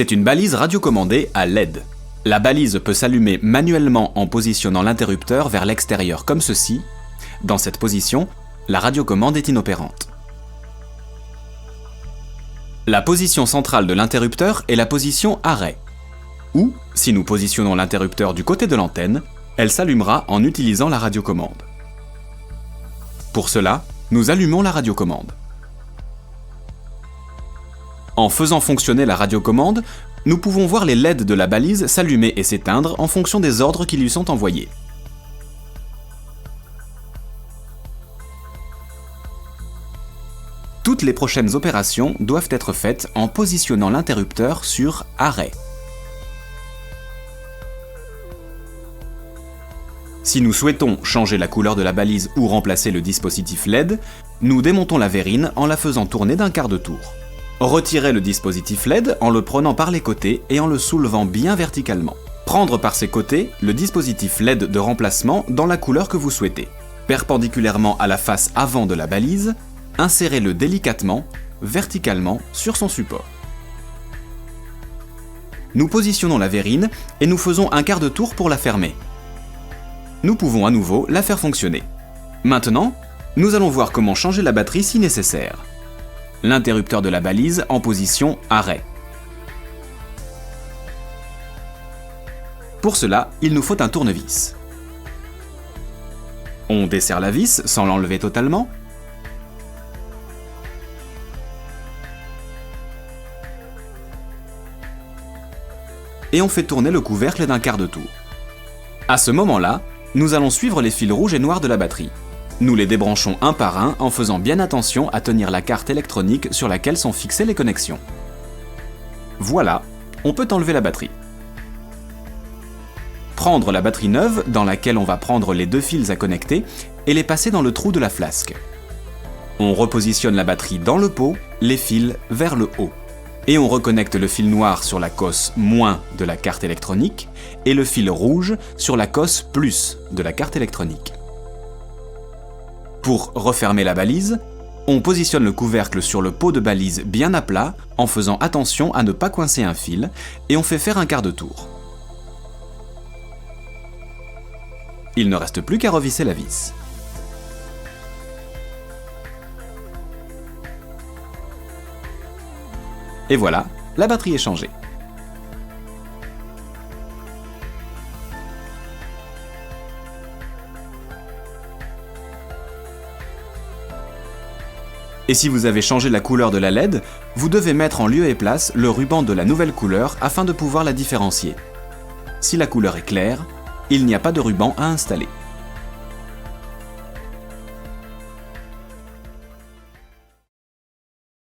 C'est une balise radiocommandée à LED. La balise peut s'allumer manuellement en positionnant l'interrupteur vers l'extérieur comme ceci. Dans cette position, la radiocommande est inopérante. La position centrale de l'interrupteur est la position arrêt. Ou, si nous positionnons l'interrupteur du côté de l'antenne, elle s'allumera en utilisant la radiocommande. Pour cela, nous allumons la radiocommande. En faisant fonctionner la radiocommande, nous pouvons voir les LED de la balise s'allumer et s'éteindre en fonction des ordres qui lui sont envoyés. Toutes les prochaines opérations doivent être faites en positionnant l'interrupteur sur arrêt. Si nous souhaitons changer la couleur de la balise ou remplacer le dispositif LED, nous démontons la verrine en la faisant tourner d'un quart de tour. Retirez le dispositif LED en le prenant par les côtés et en le soulevant bien verticalement. Prendre par ses côtés le dispositif LED de remplacement dans la couleur que vous souhaitez. Perpendiculairement à la face avant de la balise, insérez-le délicatement, verticalement sur son support. Nous positionnons la verrine et nous faisons un quart de tour pour la fermer. Nous pouvons à nouveau la faire fonctionner. Maintenant, nous allons voir comment changer la batterie si nécessaire. L'interrupteur de la balise en position arrêt. Pour cela, il nous faut un tournevis. On desserre la vis sans l'enlever totalement. Et on fait tourner le couvercle d'un quart de tour. À ce moment-là, nous allons suivre les fils rouges et noirs de la batterie. Nous les débranchons un par un en faisant bien attention à tenir la carte électronique sur laquelle sont fixées les connexions. Voilà, on peut enlever la batterie. Prendre la batterie neuve, dans laquelle on va prendre les deux fils à connecter, et les passer dans le trou de la flasque. On repositionne la batterie dans le pot, les fils vers le haut. Et on reconnecte le fil noir sur la cosse moins de la carte électronique et le fil rouge sur la cosse plus de la carte électronique. Pour refermer la balise, on positionne le couvercle sur le pot de balise bien à plat en faisant attention à ne pas coincer un fil et on fait faire un quart de tour. Il ne reste plus qu'à revisser la vis. Et voilà, la batterie est changée. Et si vous avez changé la couleur de la LED, vous devez mettre en lieu et place le ruban de la nouvelle couleur afin de pouvoir la différencier. Si la couleur est claire, il n'y a pas de ruban à installer.